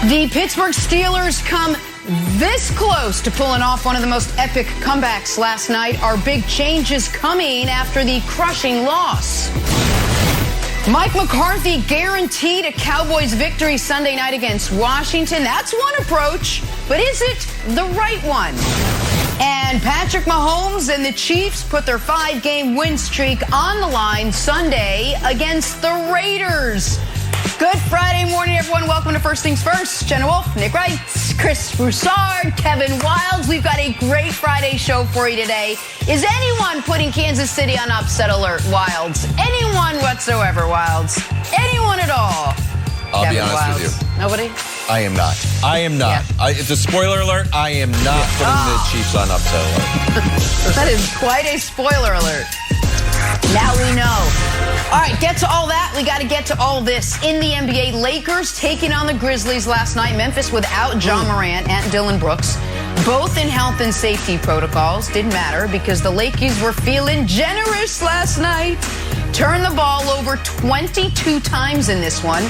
The Pittsburgh Steelers come this close to pulling off one of the most epic comebacks last night. Our big changes coming after the crushing loss. Mike McCarthy guaranteed a Cowboys victory Sunday night against Washington. That's one approach, but is it the right one? And Patrick Mahomes and the Chiefs put their 5-game win streak on the line Sunday against the Raiders. Good Friday morning, everyone. Welcome to First Things First. Jenna Wolfe, Nick Wright, Chris Broussard, Kevin Wildes. We've got a great Friday show for you today. Is anyone putting Kansas City on upset alert, Wildes? Anyone whatsoever, Wildes? Anyone at all? I'll Kevin be honest Wildes. with you. Nobody? I am not. I am not. Yeah. It's a spoiler alert. I am not putting the Chiefs on upset alert. That is quite a spoiler alert. Now we know. All right, get to all that. We got to get to all this. In the NBA, Lakers taking on the Grizzlies last night. Memphis without John Morant and Dillon Brooks. Both in health and safety protocols. Didn't matter because the Lakers were feeling generous last night. Turned the ball over 22 times in this one.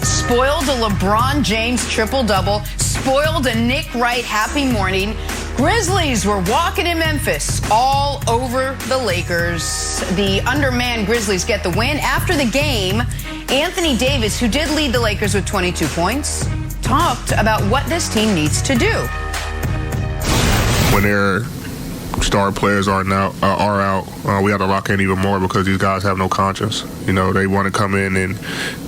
Spoiled a LeBron James triple-double. Spoiled a Nick Wright happy morning. Grizzlies were walking in Memphis all over the Lakers. The undermanned Grizzlies get the win. After the game, Anthony Davis, who did lead the Lakers with 22 points, talked about what this team needs to do. When their star players are out, we have to lock in even more because these guys have no conscience. You know, they want to come in and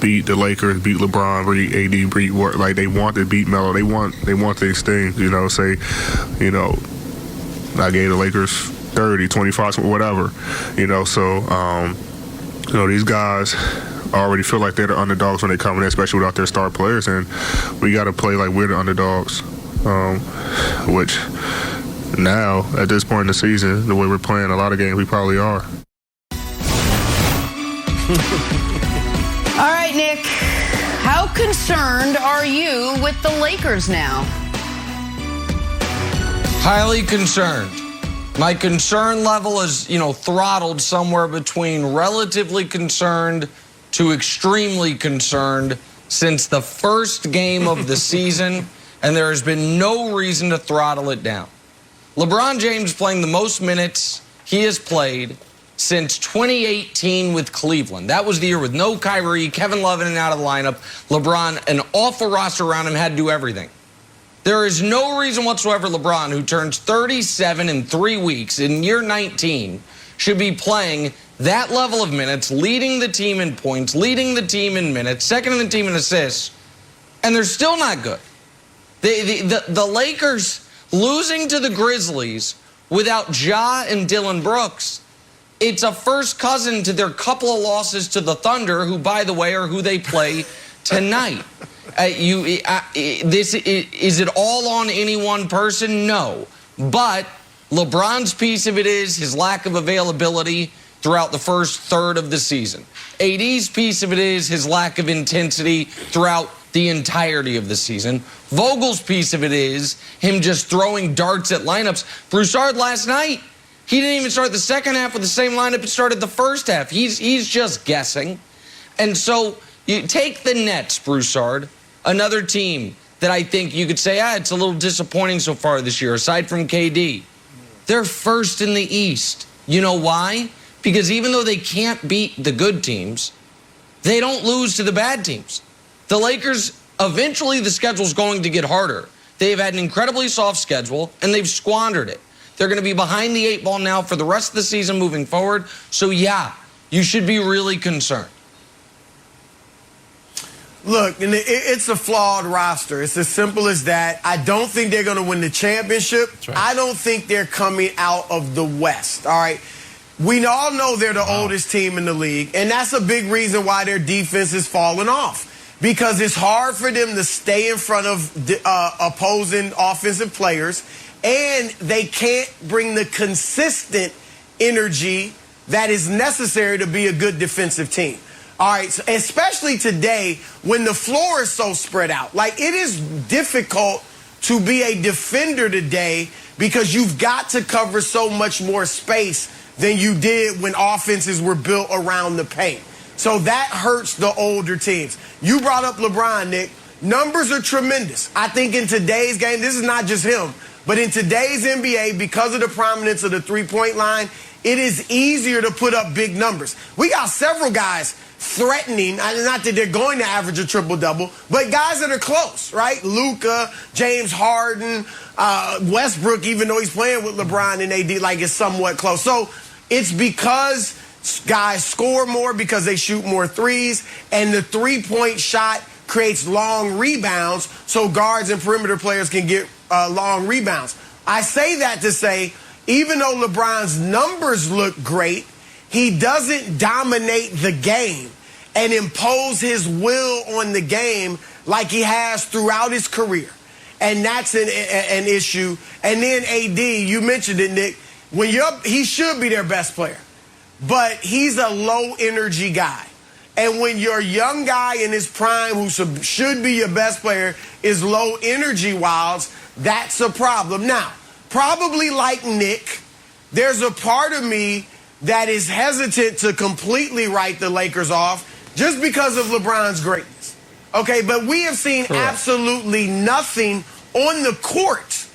beat the Lakers, beat LeBron, beat AD, beat Wright. Like they want to beat Melo. They want these things. You know, say, you know, I gave the Lakers 30, 25, whatever. You know, so you know, these guys already feel like they're the underdogs when they come in, especially without their star players, and we got to play like we're the underdogs, which. Now, at this point in the season, the way we're playing a lot of games, we probably are. All right, Nick, how concerned are you with the Lakers now? Highly concerned. My concern level is, throttled somewhere between relatively concerned to extremely concerned since the first game of the season, and there has been no reason to throttle it down. LeBron James playing the most minutes he has played since 2018 with Cleveland. That was the year with no Kyrie, Kevin Love in and out of the lineup, LeBron, an awful roster around him, had to do everything. There is no reason whatsoever LeBron, who turns 37 in 3 weeks in year 19, should be playing that level of minutes, leading the team in points, leading the team in minutes, second in the team in assists, and they're still not good. The Lakers losing to the Grizzlies without Ja and Dillon Brooks, it's a first cousin to their couple of losses to the Thunder, who, by the way, are who they play tonight. Is it all on any one person? No. But LeBron's piece of it is his lack of availability throughout the first third of the season. AD's piece of it is his lack of intensity throughout the entirety of the season. Vogel's piece of it is him just throwing darts at lineups. Broussard last night, he didn't even start the second half with the same lineup he started the first half. He's just guessing. And so you take the Nets, Broussard, another team that I think you could say, it's a little disappointing so far this year, aside from KD. They're first in the East. You know why? Because even though they can't beat the good teams, they don't lose to the bad teams. The Lakers, eventually the schedule's going to get harder. They've had an incredibly soft schedule, and they've squandered it. They're going to be behind the 8 ball now for the rest of the season moving forward. So, yeah, you should be really concerned. Look, it's a flawed roster. It's as simple as that. I don't think they're going to win the championship. Right. I don't think they're coming out of the West, all right? We all know they're the oldest team in the league, and that's a big reason why their defense is falling off. Because it's hard for them to stay in front of opposing offensive players, and they can't bring the consistent energy that is necessary to be a good defensive team. All right, so especially today when the floor is so spread out. Like, it is difficult to be a defender today because you've got to cover so much more space than you did when offenses were built around the paint. So that hurts the older teams. You brought up LeBron, Nick. numbers are tremendous. I think in today's game, this is not just him, but in today's NBA, because of the prominence of the three-point line, it is easier to put up big numbers. We got several guys threatening, not that they're going to average a triple-double, but guys that are close, right? Luka, James Harden, Westbrook, even though he's playing with LeBron and AD, like it's somewhat close. So it's because guys score more because they shoot more threes, and the three-point shot creates long rebounds so guards and perimeter players can get long rebounds. I say that to say, even though LeBron's numbers look great, he doesn't dominate the game and impose his will on the game like he has throughout his career. And that's an issue. And then AD, you mentioned it, Nick, he should be their best player, but he's a low-energy guy. And when your young guy in his prime who should be your best player is low energy wilds, that's a problem. Now, probably like Nick, there's a part of me that is hesitant to completely write the Lakers off just because of LeBron's greatness. Okay, but we have seen absolutely nothing on the court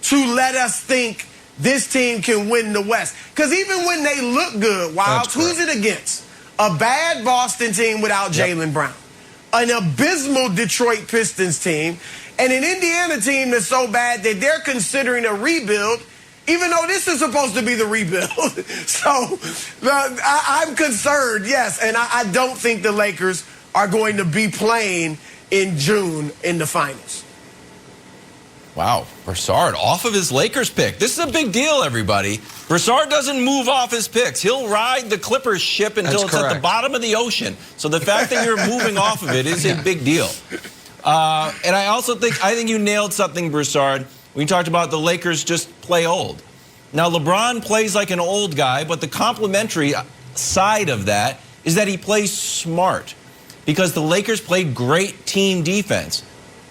to let us think this team can win the West. Because even when they look good, Wilds, who's it against? A bad Boston team without Jaylen Brown, an abysmal Detroit Pistons team, and an Indiana team that's so bad that they're considering a rebuild, even though this is supposed to be the rebuild. So I'm concerned, yes, and I don't think the Lakers are going to be playing in June in the finals. Wow, Broussard off of his Lakers pick. This is a big deal, everybody. Broussard doesn't move off his picks. He'll ride the Clippers ship until it's at the bottom of the ocean. So the fact that you're moving off of it is a big deal. And I think you nailed something, Broussard, when you talked about the Lakers just play old. Now, LeBron plays like an old guy, but the complementary side of that is that he plays smart because the Lakers played great team defense.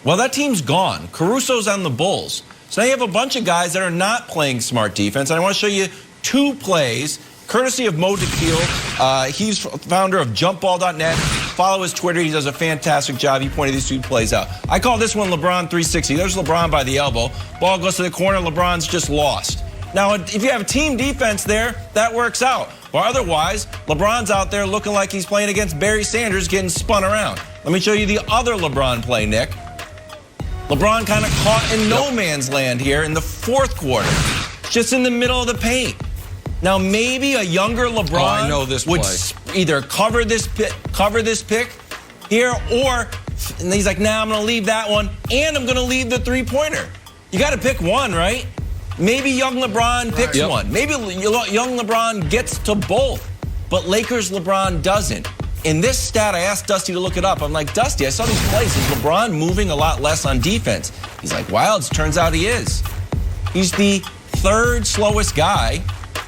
Well, that team's gone. Caruso's on the Bulls. So now you have a bunch of guys that are not playing smart defense. And I want to show you two plays, courtesy of Mo DeKeel. He's founder of jumpball.net. Follow his Twitter. He does a fantastic job. He pointed these two plays out. I call this one LeBron 360. There's LeBron by the elbow. Ball goes to the corner. LeBron's just lost. Now, if you have team defense there, that works out. Or otherwise, LeBron's out there looking like he's playing against Barry Sanders getting spun around. Let me show you the other LeBron play, Nick. LeBron kind of caught in no man's land here in the fourth quarter, just in the middle of the paint. Now, maybe a younger LeBron would either cover this pick here, or and he's like, nah, I'm going to leave that one, and I'm going to leave the three-pointer. You got to pick one, right? Maybe young LeBron picks one. Maybe young LeBron gets to both, but Lakers LeBron doesn't. In this stat, I asked Dusty to look it up. I'm like, Dusty, I saw these plays. Is LeBron moving a lot less on defense? He's like, Wilds, turns out he is. He's the third slowest guy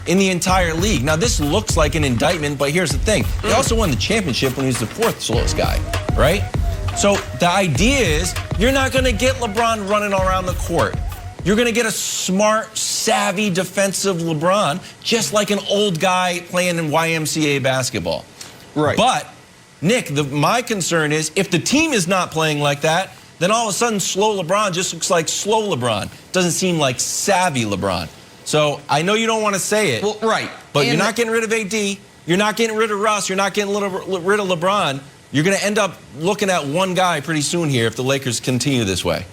in the entire league. Now, this looks like an indictment, but here's the thing. He also won the championship when he was the fourth slowest guy, right? So the idea is you're not going to get LeBron running around the court. You're going to get a smart, savvy, defensive LeBron, just like an old guy playing in YMCA basketball. Right. But, Nick, my concern is if the team is not playing like that, then all of a sudden slow LeBron just looks like slow LeBron. Doesn't seem like savvy LeBron. So I know you don't want to say it. Well, right. But you're not getting rid of AD. You're not getting rid of Russ. You're not getting rid of LeBron. You're going to end up looking at one guy pretty soon here if the Lakers continue this way.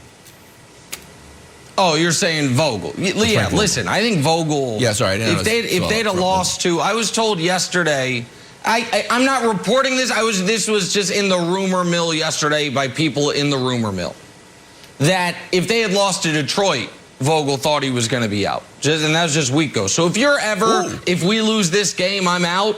Oh, you're saying Vogel. Yeah, listen, I think Vogel. Yeah, sorry. If they'd have lost to, I was told yesterday, I'm not reporting this. This was just in the rumor mill yesterday by people in the rumor mill, that if they had lost to Detroit, Vogel thought he was going to be out. And that was just a week ago. So if we lose this game, I'm out,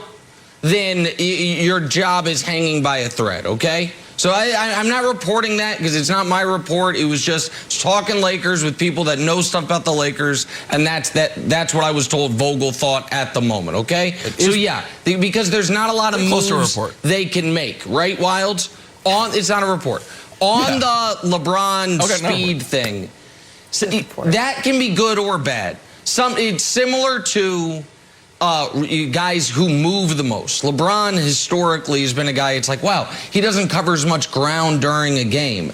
then your job is hanging by a thread, okay? So I'm not reporting that because it's not my report. It was just talking Lakers with people that know stuff about the Lakers, and that's what I was told Vogel thought at the moment, okay? So, yeah, because there's not a lot of moves they can make, right, Wilds? It's not a report. On the LeBron speed thing, so that can be good or bad. It's similar to guys who move the most. LeBron historically has been a guy, it's like, wow, he doesn't cover as much ground during a game.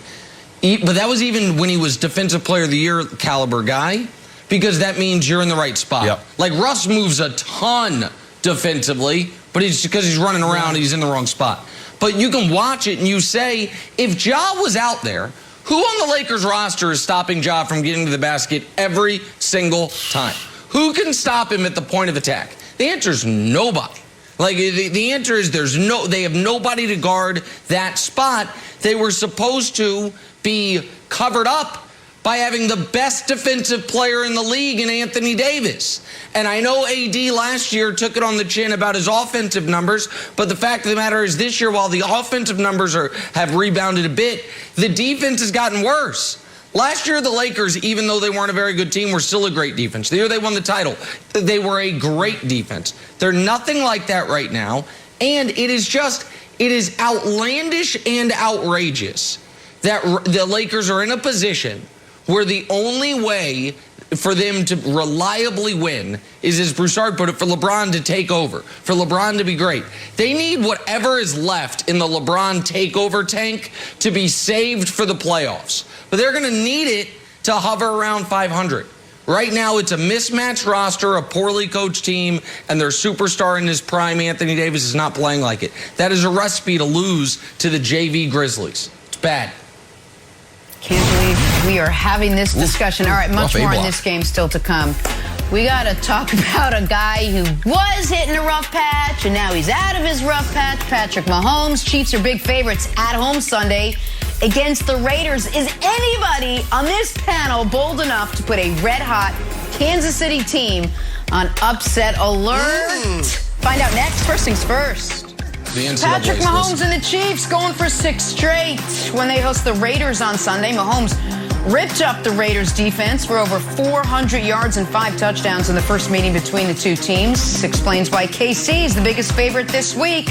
But that was even when he was Defensive Player of the Year caliber guy, because that means you're in the right spot. Yep. Like Russ moves a ton defensively, but it's because he's running around, he's in the wrong spot. But you can watch it and you say, if Ja was out there, who on the Lakers roster is stopping Ja from getting to the basket every single time? Who can stop him at the point of attack? The answer is nobody. Like, the answer is they have nobody to guard that spot. They were supposed to be covered up by having the best defensive player in the league in Anthony Davis. And I know AD last year took it on the chin about his offensive numbers, but the fact of the matter is this year, while the offensive numbers have rebounded a bit, the defense has gotten worse. Last year, the Lakers, even though they weren't a very good team, were still a great defense. The year they won the title, they were a great defense. They're nothing like that right now, and it is outlandish and outrageous that the Lakers are in a position where the only way for them to reliably win is, as Broussard put it, for LeBron to take over, for LeBron to be great. They need whatever is left in the LeBron takeover tank to be saved for the playoffs. But they're going to need it to hover around 500. Right now, it's a mismatched roster, a poorly coached team, and their superstar in his prime, Anthony Davis, is not playing like it. That is a recipe to lose to the JV Grizzlies. It's bad. Can't believe we are having this discussion. All right, much more in this game still to come. We got to talk about a guy who was hitting a rough patch, and now he's out of his rough patch. Patrick Mahomes. Chiefs are big favorites at home Sunday against the Raiders. Is anybody on this panel bold enough to put a red-hot Kansas City team on upset alert? Find out next. First things first. Patrick Mahomes and the Chiefs going for 6 straight when they host the Raiders on Sunday. Mahomes ripped up the Raiders defense for over 400 yards and 5 touchdowns in the first meeting between the two teams. This explains why KC is the biggest favorite this week.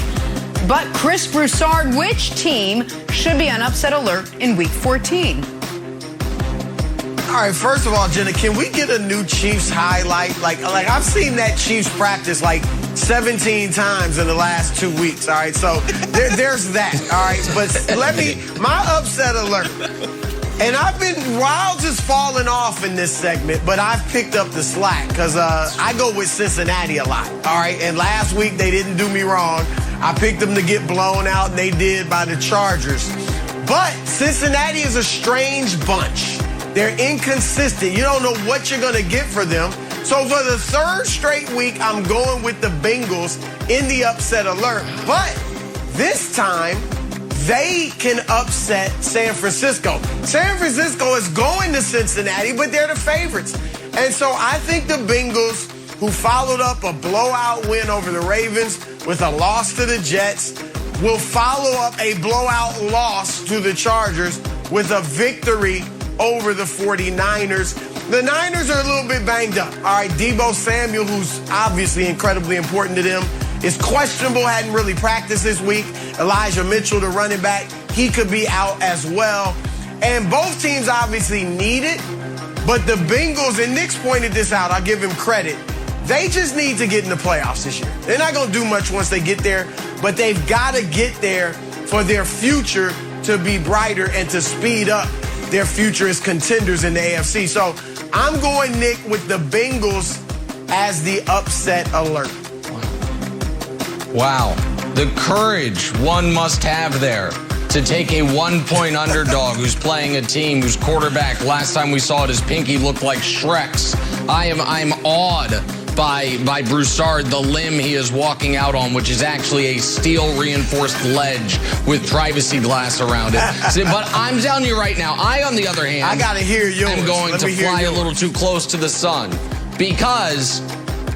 But Chris Broussard, which team should be on upset alert in Week 14? All right, first of all, Jenna, can we get a new Chiefs highlight? Like I've seen that Chiefs practice like 17 times in the last 2 weeks. All right, so there's that. All right, but my upset alert. And Wilds is falling off in this segment, but I've picked up the slack because I go with Cincinnati a lot. All right, and last week they didn't do me wrong. I picked them to get blown out, and they did by the Chargers. But Cincinnati is a strange bunch. They're inconsistent. You don't know what you're going to get for them. So for the 3rd straight week, I'm going with the Bengals in the upset alert. But this time, they can upset San Francisco. San Francisco is going to Cincinnati, but they're the favorites. And so I think the Bengals, who followed up a blowout win over the Ravens with a loss to the Jets, will follow up a blowout loss to the Chargers with a victory over the 49ers. The Niners are a little bit banged up. All right, Deebo Samuel, who's obviously incredibly important to them, is questionable, hadn't really practiced this week. Elijah Mitchell, the running back, he could be out as well. And both teams obviously need it, but the Bengals, and Nick's pointed this out, I'll give him credit, they just need to get in the playoffs this year. They're not going to do much once they get there, but they've got to get there for their future to be brighter and to speed up their future as contenders in the AFC. So I'm going, Nick, with the Bengals as the upset alert. Wow. The courage one must have there to take a 1-point underdog who's playing a team whose quarterback, last time we saw it, his pinky looked like Shrek's. I'm awed by Broussard, the limb he is walking out on, which is actually a steel-reinforced ledge with privacy glass around it. But I'm telling you right now, on the other hand, I gotta hear yours. I'm going to fly a little too close to the sun because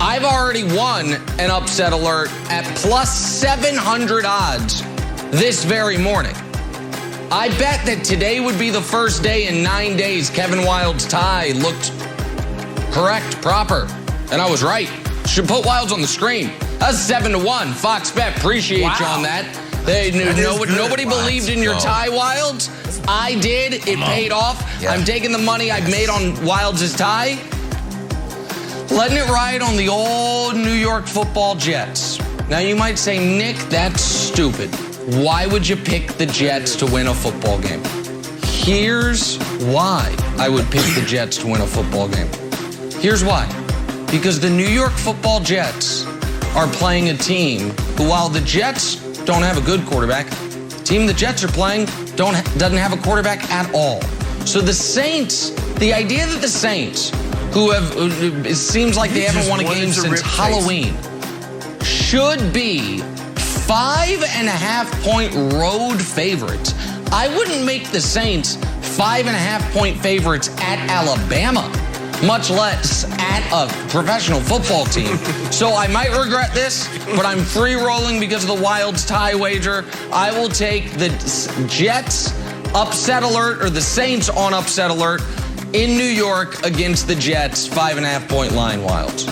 I've already won an upset alert at plus 700 odds this very morning. I bet that today would be the first day in 9 days Kevin Wilde's tie looked correct, proper. And I was right. Should put Wilds on the screen. That's 7-1. Fox Bet, appreciate you on that. They knew nobody believed in your tie, Wilds. I did. It paid off. Yeah. I'm taking the money I've made on Wilds' tie. Letting it ride on the old New York football Jets. Now you might say, Nick, that's stupid. Why would you pick the Jets to win a football game? Here's why I would pick the Jets to win a football game. Here's why. Because the New York football Jets are playing a team who, while the Jets don't have a good quarterback, the team the Jets are playing doesn't have a quarterback at all. So the Saints, the idea that the Saints, who have, it seems like they haven't won a game since Halloween, should be 5.5-point road favorites. I wouldn't make the Saints 5.5-point favorites at Alabama, much less at a professional football team. So I might regret this, but I'm free rolling because of the Wild's tie wager. I will take the Jets upset alert, or the Saints on upset alert in New York against the Jets, 5.5-point line, Wilds.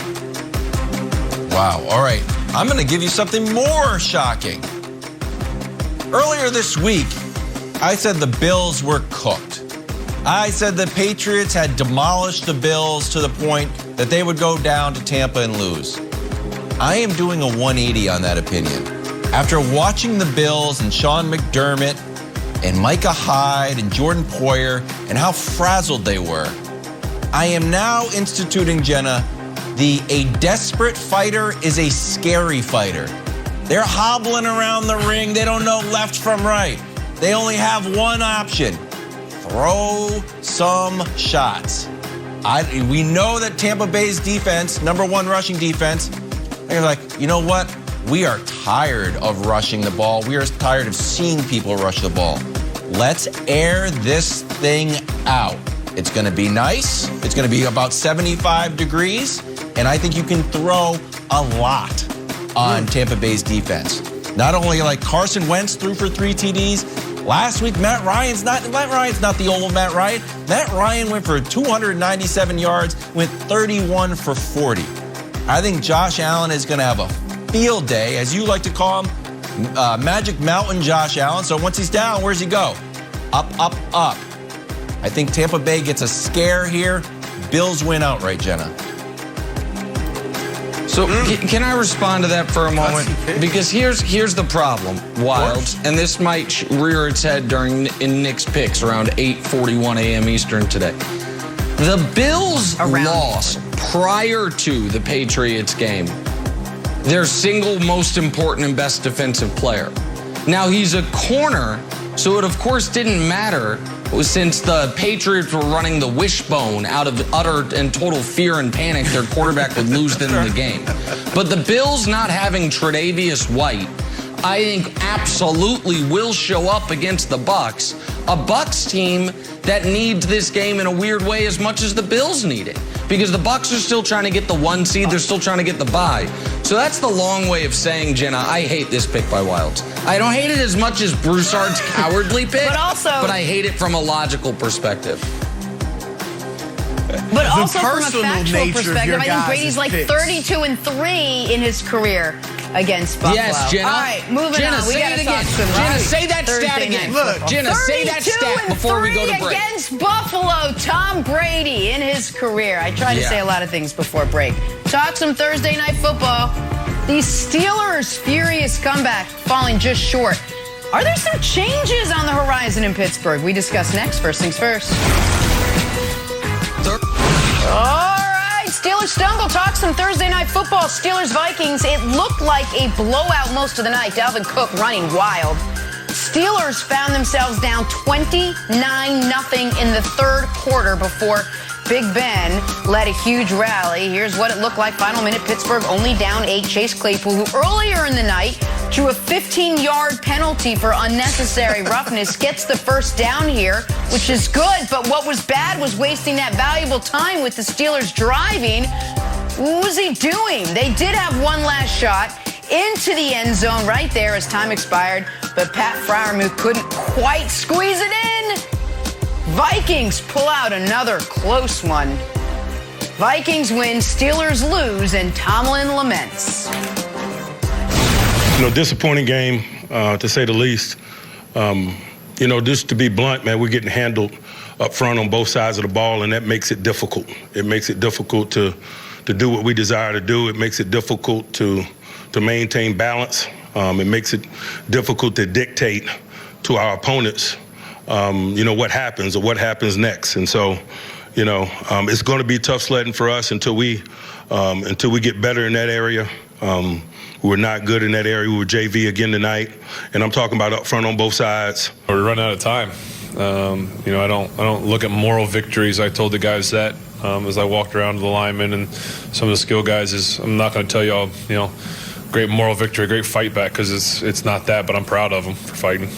Wow. All right. I'm going to give you something more shocking. Earlier this week, I said the Bills were cooked. I said the Patriots had demolished the Bills to the point that they would go down to Tampa and lose. I am doing a 180 on that opinion. After watching the Bills and Sean McDermott and Micah Hyde and Jordan Poyer and how frazzled they were, I am now instituting, Jenna, a desperate fighter is a scary fighter. They're hobbling around the ring. They don't know left from right. They only have one option: throw some shots. We know that Tampa Bay's defense, #1 rushing defense, they're like, you know what? We are tired of rushing the ball. We are tired of seeing people rush the ball. Let's air this thing out. It's going to be nice. It's going to be about 75 degrees. And I think you can throw a lot on Tampa Bay's defense. Not only like Carson Wentz threw for 3 TDs. Last week, Matt Ryan's not the old Matt Ryan. Matt Ryan went for 297 yards, went 31 for 40. I think Josh Allen is going to have a field day, as you like to call him, Magic Mountain Josh Allen. So once he's down, where's he go? Up, up, up. I think Tampa Bay gets a scare here. Bills win outright, Jenna. So can I respond to that for a moment? Because here's the problem, Wilds, and this might rear its head in Nick's picks around 8:41 a.m. Eastern today. The Bills lost prior to the Patriots game their single most important and best defensive player. Now, he's a corner, so it of course didn't matter since the Patriots were running the wishbone out of utter and total fear and panic their quarterback would lose them in the game. But the Bills not having Tre'Davious White, I think absolutely will show up against the Bucs, a Bucs team that needs this game in a weird way as much as the Bills need it. Because the Bucs are still trying to get the 1 seed, they're still trying to get the bye. So that's the long way of saying, Jenna, I hate this pick by Wilds. I don't hate it as much as Broussard's cowardly pick, but I hate it from a logical perspective. But also from a factual perspective, I think Brady's like 32-3 in his career against Buffalo. Yes, Jenna. All right, moving Jenna, on. We got to talk some Jenna, say that stat again. Look, Jenna, say that stat before we go to break. Against Buffalo, Tom Brady in his career. I try to say a lot of things before break. Talk some Thursday night football. The Steelers' furious comeback falling just short. Are there some changes on the horizon in Pittsburgh? We discuss next. First things first. All right, Steelers stumble. Talk some Thursday night football. Steelers Vikings. It looked like a blowout most of the night. Dalvin Cook running wild. Steelers found themselves down 29-0 in the third quarter before Big Ben led a huge rally. Here's what it looked like. Final minute, Pittsburgh only down 8. Chase Claypool, who earlier in the night drew a 15-yard penalty for unnecessary roughness, gets the first down here, which is good. But what was bad was wasting that valuable time with the Steelers driving. What was he doing? They did have one last shot into the end zone right there as time expired, but Pat Freiermuth couldn't quite squeeze it in. Vikings pull out another close one. Vikings win, Steelers lose, and Tomlin laments. Disappointing game, to say the least. Just to be blunt, man, we're getting handled up front on both sides of the ball, and that makes it difficult. It makes it difficult to do what we desire to do. It makes it difficult to maintain balance. It makes it difficult to dictate to our opponents, what happens or what happens next. And so, it's going to be tough sledding for us until we get better in that area. We're not good in that area. We were JV again tonight, and I'm talking about up front on both sides. We're running out of time. I don't look at moral victories. I told the guys that as I walked around to the linemen and some of the skill guys. I'm not going to tell y'all, great moral victory, great fight back, because it's not that, but I'm proud of them for fighting.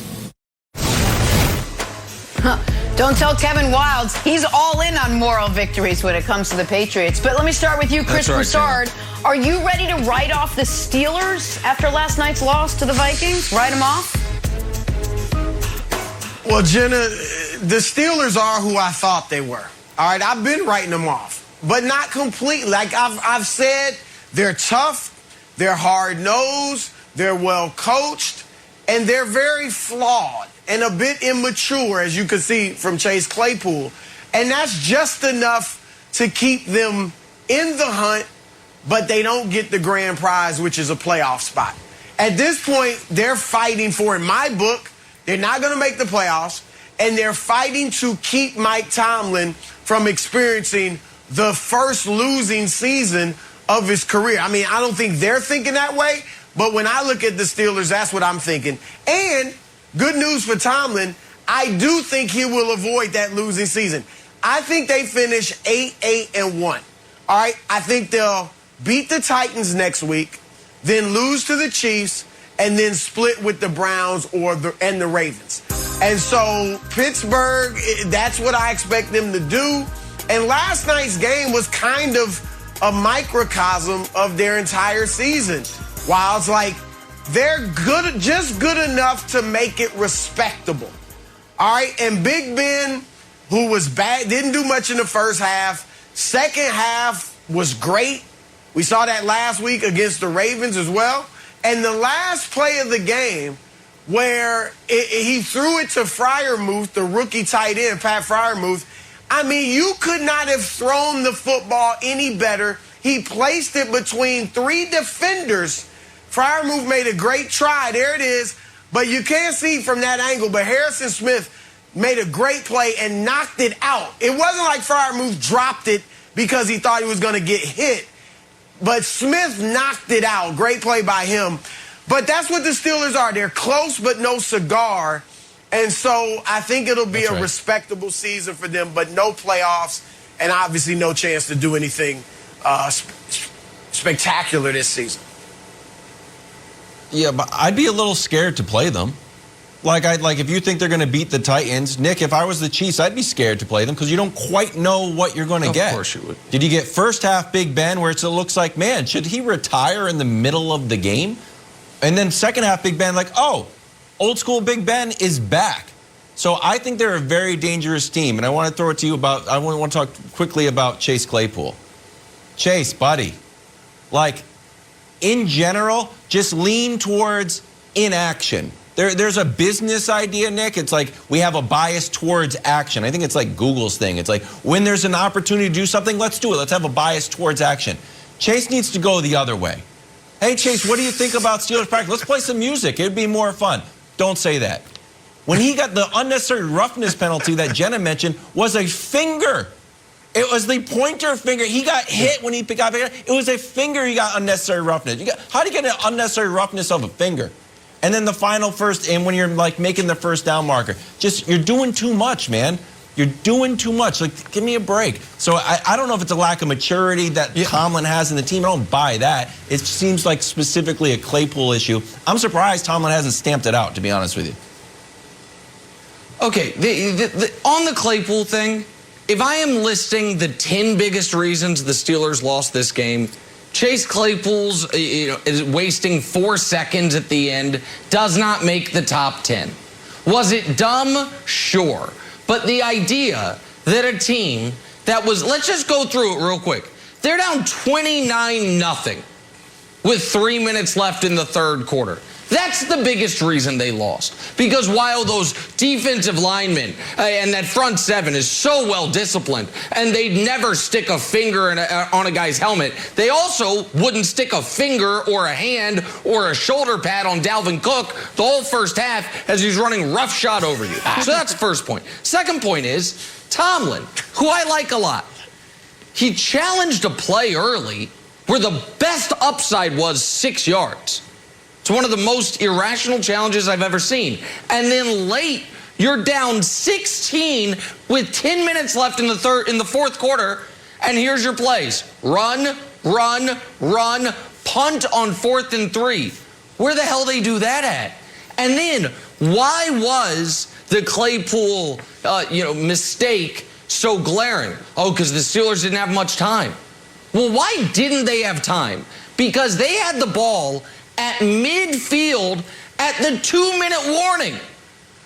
Don't tell Kevin Wildes. He's all in on moral victories when it comes to the Patriots. But let me start with you, Chris Broussard. Are you ready to write off the Steelers after last night's loss to the Vikings? Write them off? Well, Jenna, the Steelers are who I thought they were. All right, I've been writing them off, but not completely. Like I've said, they're tough, they're hard-nosed, they're well-coached, and they're very flawed and a bit immature, as you can see from Chase Claypool. And that's just enough to keep them in the hunt, but they don't get the grand prize, which is a playoff spot. At this point, they're fighting for, in my book, they're not going to make the playoffs, and they're fighting to keep Mike Tomlin from experiencing the first losing season of his career. I mean, I don't think they're thinking that way, but when I look at the Steelers, that's what I'm thinking. And good news for Tomlin, I do think he will avoid that losing season. I think they finish 8-1. All right, I think they'll beat the Titans next week, then lose to the Chiefs, and then split with the Browns and the Ravens. And so Pittsburgh, that's what I expect them to do. And last night's game was kind of a microcosm of their entire season. While it's like they're good, just good enough to make it respectable. All right, and Big Ben, who was bad, didn't do much in the first half. Second half was great. We saw that last week against the Ravens as well. And the last play of the game, where he threw it to Freiermuth, the rookie tight end, Pat Freiermuth. I mean, you could not have thrown the football any better. He placed it between three defenders. Freiermuth made a great try. There it is. But you can't see from that angle. But Harrison Smith made a great play and knocked it out. It wasn't like Freiermuth dropped it because he thought he was going to get hit. But Smith knocked it out. Great play by him. But that's what the Steelers are. They're close, but no cigar. And so I think it'll be a respectable season for them, but no playoffs and obviously no chance to do anything spectacular this season. Yeah, but I'd be a little scared to play them. Like if you think they're going to beat the Titans, Nick, if I was the Chiefs, I'd be scared to play them because you don't quite know what you're going to get. Of course you would. Did you get first half Big Ben where it looks like, man, should he retire in the middle of the game? And then second half Big Ben, like, oh, old school Big Ben is back. So I think they're a very dangerous team. And I want to throw it to you I want to talk quickly about Chase Claypool. Chase, buddy, like in general, just lean towards inaction. There's a business idea, Nick. It's like we have a bias towards action. I think it's like Google's thing. It's like when there's an opportunity to do something, let's do it. Let's have a bias towards action. Chase needs to go the other way. Hey, Chase, what do you think about Steelers practice? Let's play some music. It'd be more fun. Don't say that. When he got the unnecessary roughness penalty that Jenna mentioned was a finger. It was the pointer finger. He got hit when he got it. It was a finger he got unnecessary roughness. How do you get an unnecessary roughness of a finger? And then the final first, and when you're like making the first down marker, you're doing too much, man. You're doing too much. Like, give me a break. So I don't know if it's a lack of maturity that Tomlin has in the team. I don't buy that. It seems like specifically a Claypool issue. I'm surprised Tomlin hasn't stamped it out, to be honest with you. Okay, on the Claypool thing, if I am listing the 10 biggest reasons the Steelers lost this game, Chase Claypool's is wasting 4 seconds at the end does not make the top 10. Was it dumb? Sure. But the idea that a team that was, let's just go through it real quick. They're down 29-0 with 3 minutes left in the third quarter. That's the biggest reason they lost. Because while those defensive linemen and that front seven is so well disciplined, and they'd never stick a finger on a guy's helmet, they also wouldn't stick a finger or a hand or a shoulder pad on Dalvin Cook the whole first half as he's running roughshod over you. So that's the first point. Second point is Tomlin, who I like a lot. He challenged a play early where the best upside was 6 yards. It's one of the most irrational challenges I've ever seen. And then late, you're down 16 with 10 minutes left in the fourth quarter, and here's your plays. Run, run, run, punt on 4th and 3. Where the hell they do that at? And then, why was the Claypool mistake so glaring? Oh, because the Steelers didn't have much time. Well, why didn't they have time? Because they had the ball at midfield at the 2-minute warning.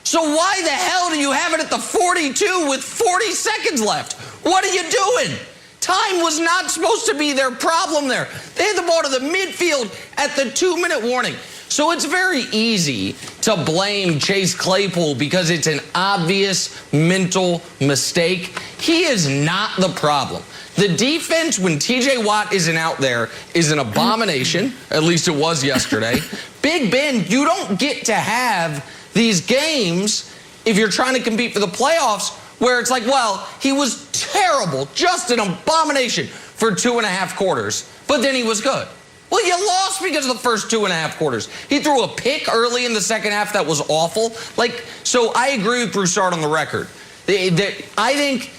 So why the hell do you have it at the 42 with 40 seconds left? What are you doing? Time was not supposed to be their problem there. They had the ball to the midfield at the 2-minute warning. So it's very easy to blame Chase Claypool because it's an obvious mental mistake. He is not the problem. The defense, when TJ Watt isn't out there, is an abomination. At least it was yesterday. Big Ben, you don't get to have these games if you're trying to compete for the playoffs where it's like, well, he was terrible, just an abomination for 2.5 quarters, but then he was good. Well, you lost because of the first 2.5 quarters. He threw a pick early in the second half that was awful. So I agree with Broussard on the record. I think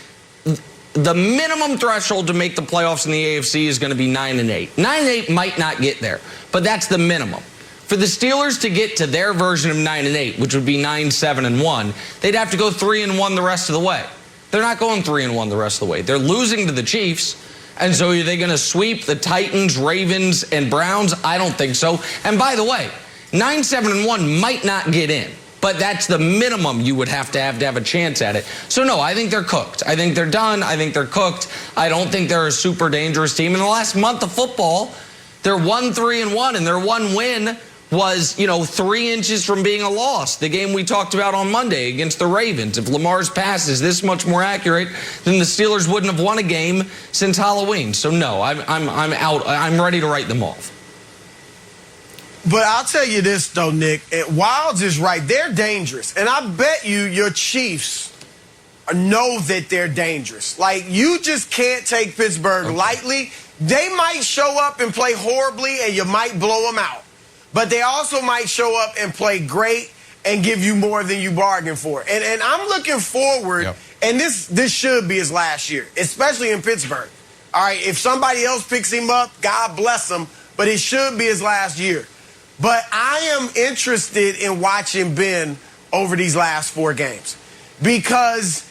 the minimum threshold to make the playoffs in the AFC is going to be 9-8. 9-8 might not get there, but that's the minimum. For the Steelers to get to their version of 9-8, which would be 9-7-1, they'd have to go 3-1 the rest of the way. They're not going 3-1 the rest of the way. They're losing to the Chiefs. And so are they going to sweep the Titans, Ravens, and Browns? I don't think so. And by the way, 9-7-1 might not get in. But that's the minimum you would have to have a chance at it. So, no, I think they're cooked. I think they're done. I think they're cooked. I don't think they're a super dangerous team. In the last month of football, they're 1-3-1, and their one win was, 3 inches from being a loss. The game we talked about on Monday against the Ravens. If Lamar's pass is this much more accurate, then the Steelers wouldn't have won a game since Halloween. So, no, I'm out. I'm ready to write them off. But I'll tell you this, though, Nick. Wilds is right. They're dangerous. And I bet you your Chiefs know that they're dangerous. You just can't take Pittsburgh lightly. They might show up and play horribly, and you might blow them out. But they also might show up and play great and give you more than you bargained for. And I'm looking forward, and this should be his last year, especially in Pittsburgh. All right, if somebody else picks him up, God bless him, but it should be his last year. But I am interested in watching Ben over these last 4 games because,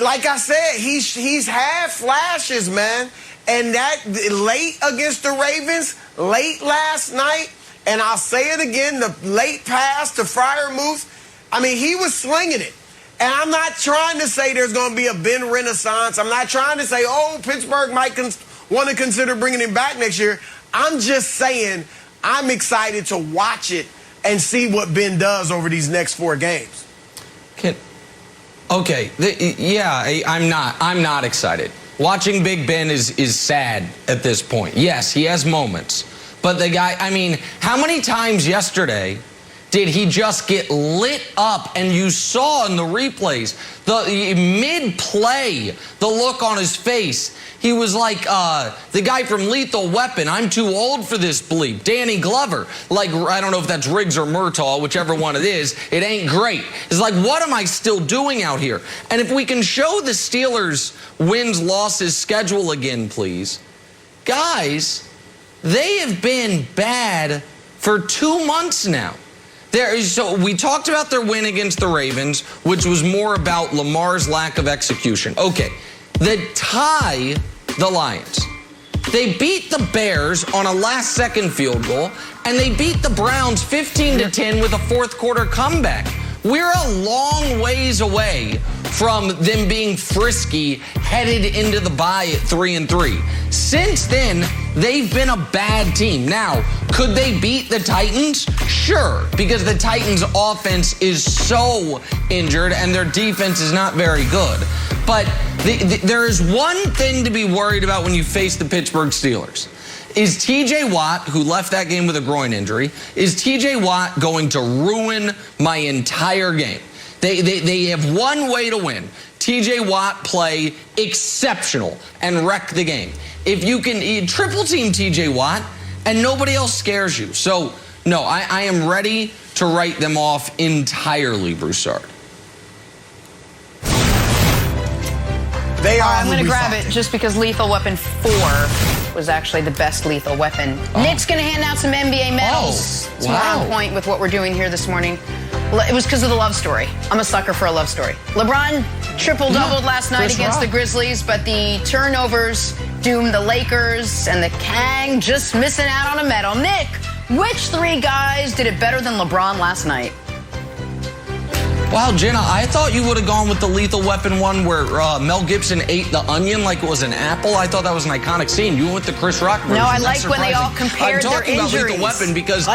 like I said, he's had flashes, man. And that late against the Ravens, late last night, and I'll say it again, the late pass to Freiermuth, I mean, he was slinging it. And I'm not trying to say there's going to be a Ben renaissance. I'm not trying to say, Pittsburgh might want to consider bringing him back next year. I'm just saying I'm excited to watch it and see what Ben does over these next 4 games. I'm not excited. Watching Big Ben is sad at this point. Yes, he has moments. But the guy, how many times yesterday did he just get lit up? And you saw in the replays, the mid-play, the look on his face. He was like the guy from Lethal Weapon. I'm too old for this bleep. Danny Glover. I don't know if that's Riggs or Murtaugh, whichever one it is. It ain't great. It's like, what am I still doing out here? And if we can show the Steelers wins, losses schedule again, please. Guys, they have been bad for 2 months now. So we talked about their win against the Ravens, which was more about Lamar's lack of execution. Okay. They tie the Lions. They beat the Bears on a last-second field goal, and they beat the Browns 15-10 with a fourth-quarter comeback. We're a long ways away from them being frisky headed into the bye at 3-3. Since then, they've been a bad team. Now, could they beat the Titans? Sure, because the Titans' offense is so injured and their defense is not very good. But there is one thing to be worried about when you face the Pittsburgh Steelers. Is TJ Watt, who left that game with a groin injury, is TJ Watt going to ruin my entire game? They have one way to win. TJ Watt play exceptional and wreck the game. If you can triple team TJ Watt and nobody else scares you. So, no, I am ready to write them off entirely, Broussard. I'm going to grab it just because Lethal Weapon 4 was actually the best lethal weapon. Nick's going to hand out some NBA medals. It's more on point with what we're doing here this morning. It was because of the love story. I'm a sucker for a love story. LeBron triple-doubled last night against the Grizzlies, but the turnovers doomed the Lakers, and the Kang just missing out on a medal. Nick, which 3 guys did it better than LeBron last night? Wow, Jenna, I thought you would have gone with the Lethal Weapon one where Mel Gibson ate the onion like it was an apple. I thought that was an iconic scene. You went with the Chris Rock version. No, I like when they all compared their injuries. I'm talking about Lethal Weapon because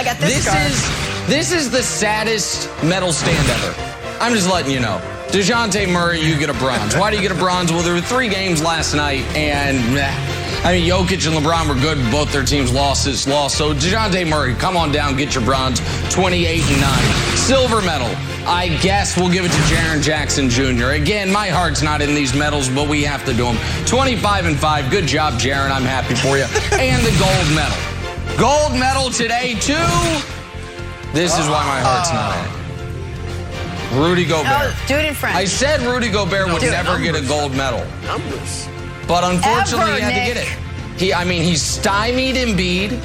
this is the saddest medal stand ever. I'm just letting you know. DeJounte Murray, you get a bronze. Why do you get a bronze? Well, there were 3 games last night, and I mean, Jokic and LeBron were good. Both their teams lost. So DeJounte Murray, come on down, get your bronze. 28-9. Silver medal. I guess we'll give it to Jaren Jackson Jr. Again, my heart's not in these medals, but we have to do them. 25-5. Good job, Jaren. I'm happy for you. And the gold medal. Gold medal today, too. This is why my heart's not in it. Rudy Gobert. Oh, do it in French. I said Rudy Gobert would never get a gold medal. But unfortunately, he had to get it. He stymied Embiid.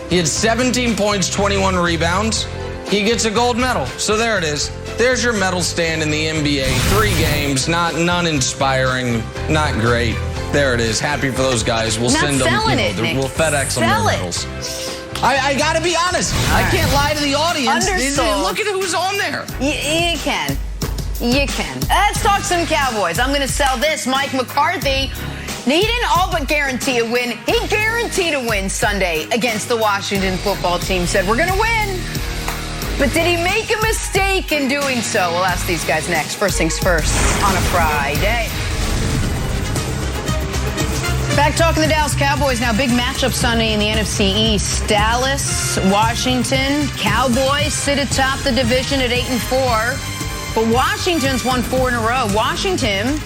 He had 17 points, 21 rebounds. He gets a gold medal. So there it is. There's your medal stand in the NBA. 3 games, none inspiring, not great. There it is. Happy for those guys. We'll send them. We'll FedEx them their medals. I got to be honest. I can't lie to the audience. Look at who's on there. You can. You can. Let's talk some Cowboys. I'm going to sell this. Mike McCarthy, he didn't all but guarantee a win. He guaranteed a win Sunday against the Washington football team. Said, we're going to win. But did he make a mistake in doing so? We'll ask these guys next. First things first on a Friday. Back talking the Dallas Cowboys now. Big matchup Sunday in the NFC East. Dallas, Washington, Cowboys sit atop the division at 8-4. But Washington's won 4 in a row. Washington,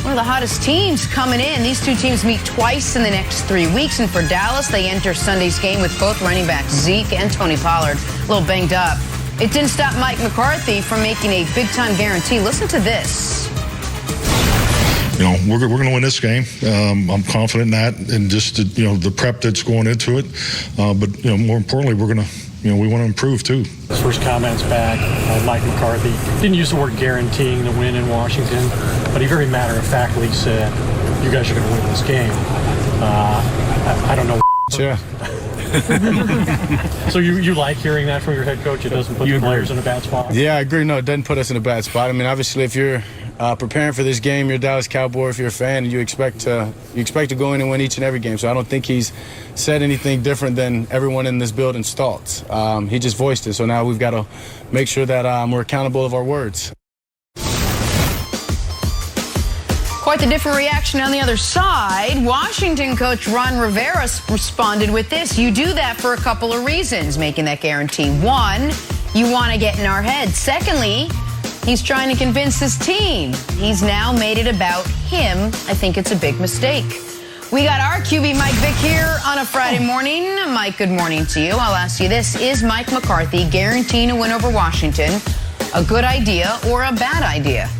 one of the hottest teams coming in. These 2 teams meet twice in the next 3 weeks. And for Dallas, they enter Sunday's game with both running backs, Zeke and Tony Pollard, a little banged up. It didn't stop Mike McCarthy from making a big-time guarantee. Listen to this. We're going to win this game. I'm confident in that, and just the prep that's going into it. But more importantly, we're going to we want to improve too. His first comments back, Mike McCarthy didn't use the word guaranteeing the win in Washington, but he very matter-of-factly said, "You guys are going to win this game." I don't know. Yeah. So you like hearing that from your head coach? It doesn't put the players in a bad spot? Yeah, I agree. No, it doesn't put us in a bad spot. I mean, obviously, if you're preparing for this game, you're a Dallas Cowboy. If you're a fan, you expect to go in and win each and every game. So I don't think he's said anything different than everyone in this building's thoughts. He just voiced it. So now we've got to make sure that we're accountable of our words. Quite the different reaction on the other side. Washington coach Ron Rivera responded with this. You do that for a couple of reasons, making that guarantee. 1, you want to get in our head. Secondly, he's trying to convince his team. He's now made it about him. I think it's a big mistake. We got our QB Mike Vick here on a Friday morning. Mike, good morning to you. I'll ask you this. Is Mike McCarthy guaranteeing a win over Washington a good idea or a bad idea?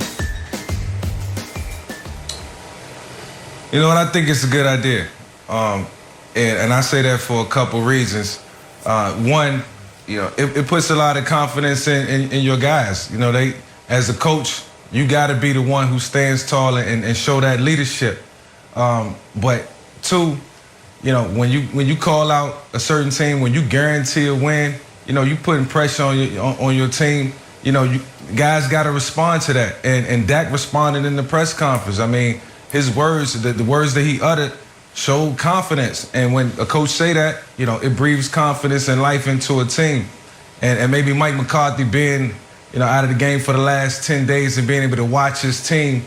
You know what? I think it's a good idea. And I say that for a couple reasons. One, it puts a lot of confidence in your guys. They, as a coach, you got to be the one who stands tall and show that leadership. But 2, when you call out a certain team, when you guarantee a win, you putting pressure on your team. guys got to respond to that. And Dak responded in the press conference. I mean, his words, the words that he uttered, showed confidence. And when a coach say that, it breathes confidence and life into a team. And maybe Mike McCarthy being, out of the game for the last 10 days and being able to watch his team,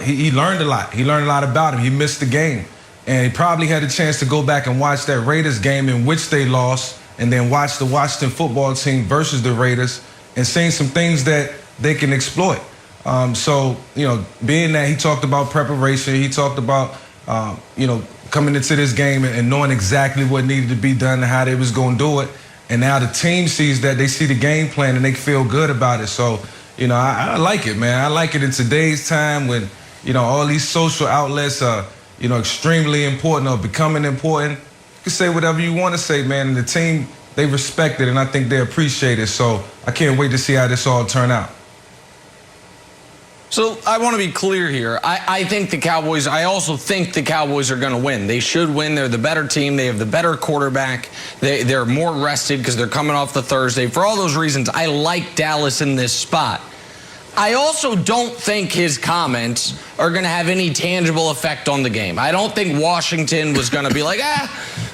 he learned a lot. He learned a lot about him. He missed the game. And he probably had a chance to go back and watch that Raiders game in which they lost, and then watch the Washington football team versus the Raiders and seeing some things that they can exploit. So, being that he talked about preparation, he talked about, coming into this game and knowing exactly what needed to be done and how they was going to do it. And now the team sees that, they see the game plan, and they feel good about it. So, I like it, man. I like it in today's time when, all these social outlets are, extremely important or becoming important. You can say whatever you want to say, man. And the team, they respect it, and I think they appreciate it. So I can't wait to see how this all turn out. So I want to be clear here. I also think the Cowboys are going to win. They should win. They're the better team. They have the better quarterback. They're more rested because they're coming off the Thursday. For all those reasons, I like Dallas in this spot. I also don't think his comments are going to have any tangible effect on the game. I don't think Washington was going to be like,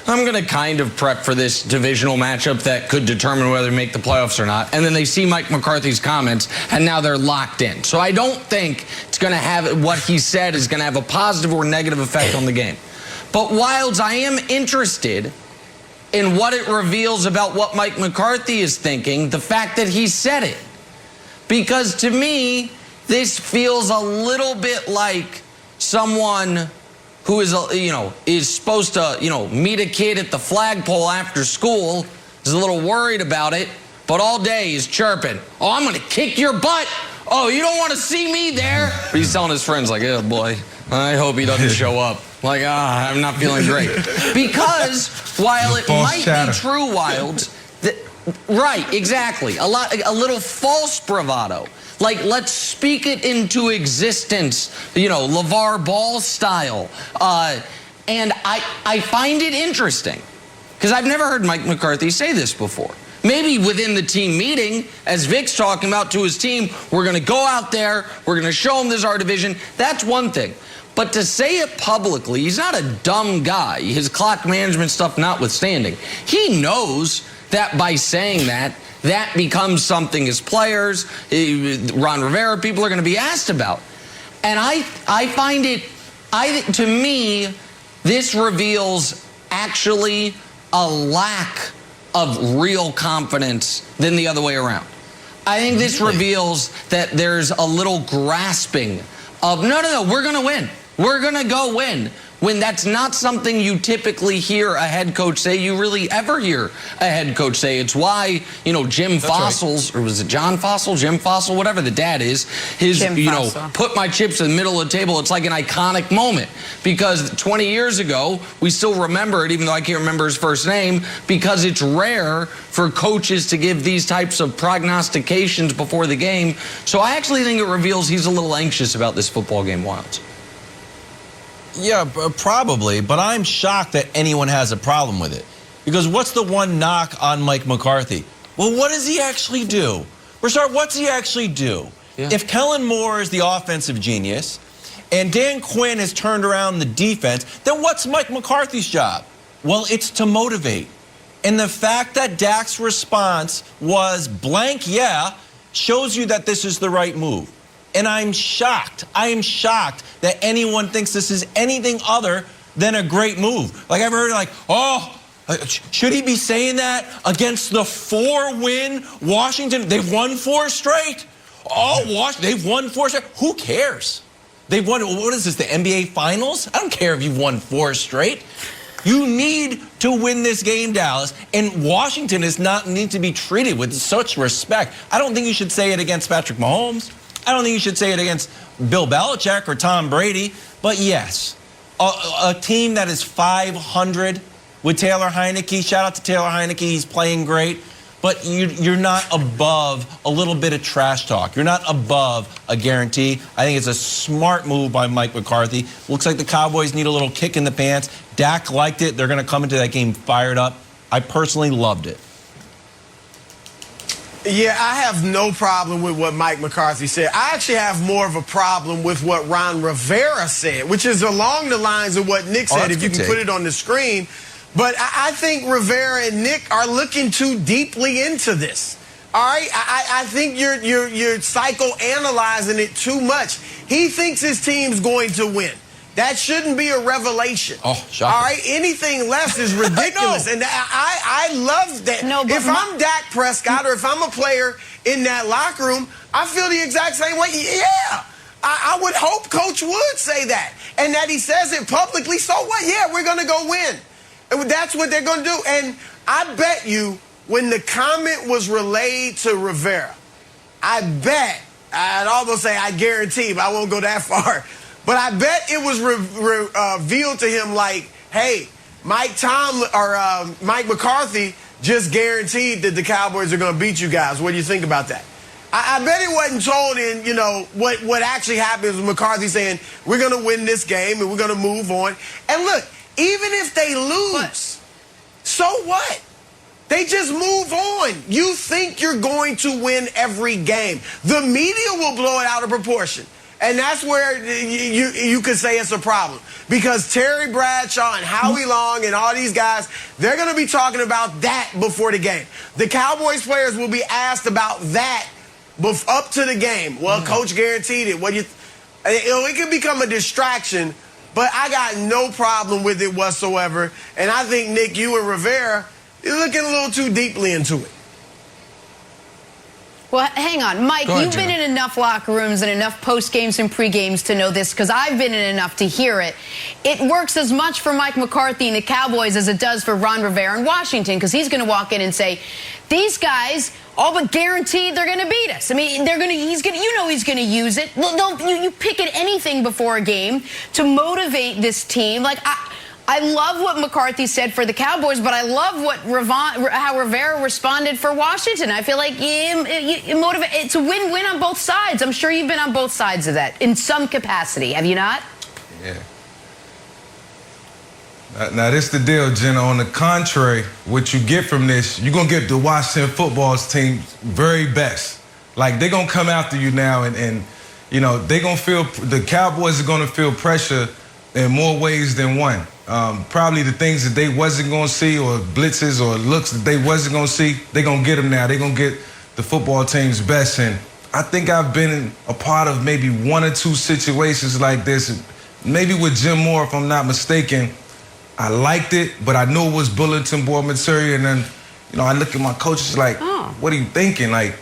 I'm going to kind of prep for this divisional matchup that could determine whether they make the playoffs or not. And then they see Mike McCarthy's comments, and now they're locked in. So I don't think it's going to have, what he said is going to have a positive or negative effect on the game. But Wilds, I am interested in what it reveals about what Mike McCarthy is thinking, the fact that he said it. Because to me, this feels a little bit like someone who is supposed to, meet a kid at the flagpole after school, is a little worried about it, but all day he's chirping, oh, I'm going to kick your butt. Oh, you don't want to see me there? But he's telling his friends, like, oh, boy, I hope he doesn't show up. Like, I'm not feeling great. Because while it might be true, Wilds, right, exactly. A little false bravado. Like, let's speak it into existence, LeVar Ball style. And I find it interesting because I've never heard Mike McCarthy say this before. Maybe within the team meeting, as Vic's talking about to his team, we're going to go out there, we're going to show them this is our division. That's one thing. But to say it publicly, he's not a dumb guy, his clock management stuff notwithstanding. He knows that by saying that becomes something as players, Ron Rivera, people are going to be asked about. And I find it, to me, this reveals actually a lack of real confidence than the other way around. I think this reveals that there's a little grasping of, no, we're going to win. We're going to go win. When that's not something you typically hear a head coach say, you really ever hear a head coach say. It's why, Jim Fossil's, or was it John Fossil, Jim Fossil, whatever the dad is, put my chips in the middle of the table. It's like an iconic moment because 20 years ago, we still remember it, even though I can't remember his first name, because it's rare for coaches to give these types of prognostications before the game. So I actually think it reveals he's a little anxious about this football game, Wilds. Yeah, probably, but I'm shocked that anyone has a problem with it. Because what's the one knock on Mike McCarthy? Well, what does he actually do? Rashard, what's he actually do? Yeah. If Kellen Moore is the offensive genius and Dan Quinn has turned around the defense, then what's Mike McCarthy's job? Well, it's to motivate. And the fact that Dak's response was blank, yeah, shows you that this is the right move. And I'm shocked. I am shocked that anyone thinks this is anything other than a great move. Like I've heard should he be saying that against the 4-win Washington? They've won 4 straight. They've won 4 straight. Who cares? They've won, what is this, the NBA Finals? I don't care if you've won 4 straight. You need to win this game, Dallas, and Washington does not need to be treated with such respect. I don't think you should say it against Patrick Mahomes. I don't think you should say it against Bill Belichick or Tom Brady. But yes, a team that is 500 with Taylor Heineke. Shout out to Taylor Heineke. He's playing great. But you're not above a little bit of trash talk. You're not above a guarantee. I think it's a smart move by Mike McCarthy. Looks like the Cowboys need a little kick in the pants. Dak liked it. They're going to come into that game fired up. I personally loved it. Yeah, I have no problem with what Mike McCarthy said. I actually have more of a problem with what Ron Rivera said, which is along the lines of what Nick said, if you can put it on the screen. But I think Rivera and Nick are looking too deeply into this. All right? I think you're psychoanalyzing it too much. He thinks his team's going to win. That shouldn't be a revelation. Oh, shocking. All right? Anything less is ridiculous. And I love that. No, if I'm Dak Prescott or if I'm a player in that locker room, I feel the exact same way. Yeah. I would hope Coach would say that. And that he says it publicly. So what? Yeah, we're going to go win. And that's what they're going to do. And I bet you when the comment was relayed to Rivera, I'd almost say I guarantee, but I won't go that far. But I bet it was revealed to him like, hey, Mike McCarthy just guaranteed that the Cowboys are going to beat you guys. What do you think about that? I bet it wasn't told in, you know, what actually happens with McCarthy saying, we're going to win this game and we're going to move on. And look, even if they lose, so what? They just move on. You think you're going to win every game. The media will blow it out of proportion. And that's where you could say it's a problem. Because Terry Bradshaw and Howie Long and all these guys, they're going to be talking about that before the game. The Cowboys players will be asked about that up to the game. Well, Coach guaranteed it. It can become a distraction, but I got no problem with it whatsoever. And I think, Nick, you and Rivera, you're looking a little too deeply into it. Well, hang on. Mike, you've been in enough locker rooms and enough post-games and pre-games to know this, because I've been in enough to hear it. It works as much for Mike McCarthy and the Cowboys as it does for Ron Rivera in Washington, because he's going to walk in and say, these guys all but guaranteed they're going to beat us. I mean, he's going to use it. You pick at anything before a game to motivate this team. Like, I love what McCarthy said for the Cowboys, but I love how Rivera responded for Washington. I feel like it's a win-win on both sides. I'm sure you've been on both sides of that in some capacity. Have you not? Yeah. Now, this is the deal, Jenna. On the contrary, what you get from this, you're going to get the Washington football team very best. Like, they're going to come after you now, and you know, they're going to feel, the Cowboys are going to feel pressure in more ways than one. Probably the things that they wasn't going to see, or blitzes or looks that they wasn't going to see, they're going to get them now. They're going to get the football team's best. And I think I've been a part of maybe one or two situations like this. Maybe with Jim Moore, if I'm not mistaken. I liked it, but I knew it was bulletin board material. And then, you know, I look at my coaches like, what are you thinking? Like,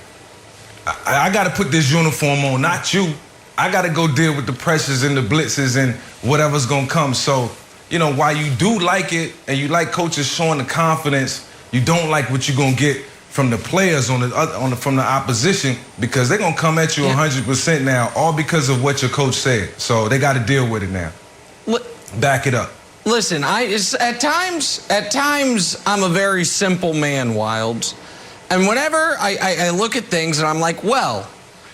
I got to put this uniform on, not you. I got to go deal with the pressures and the blitzes and whatever's going to come. So, you know, while you do like it and you like coaches showing the confidence, you don't like what you're going to get from the players from the opposition, because they're going to come at you 100% now, all because of what your coach said. So they got to deal with it now. Back it up. Listen, at times I'm a very simple man, Wilds. And whenever I look at things and I'm like, well,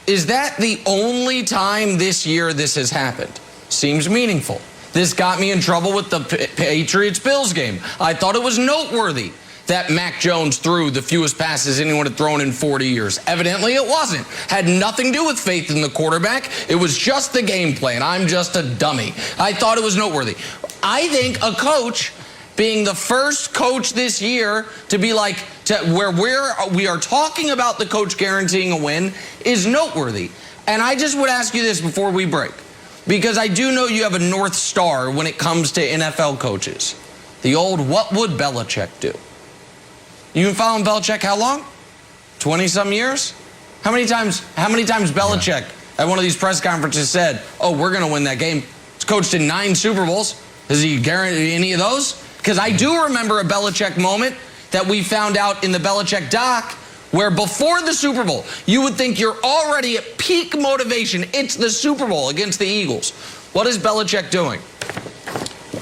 is that the only time this year this has happened? Seems meaningful. This got me in trouble with the Patriots-Bills game. I thought it was noteworthy that Mac Jones threw the fewest passes anyone had thrown in 40 years. Evidently it wasn't. Had nothing to do with faith in the quarterback. It was just the game plan. I'm just a dummy. I thought it was noteworthy. I think a coach being the first coach this year to be like, where we are talking about the coach guaranteeing a win is noteworthy. And I just would ask you this before we break, because I do know you have a North Star when it comes to NFL coaches. The old, what would Belichick do? You've been following Belichick how long? 20-some years? How many times Belichick at one of these press conferences said, oh, we're going to win that game? He's coached in 9 Super Bowls. Does he guarantee any of those? Because I do remember a Belichick moment that we found out in the Belichick doc, where before the Super Bowl, you would think you're already at peak motivation. It's the Super Bowl against the Eagles. What is Belichick doing?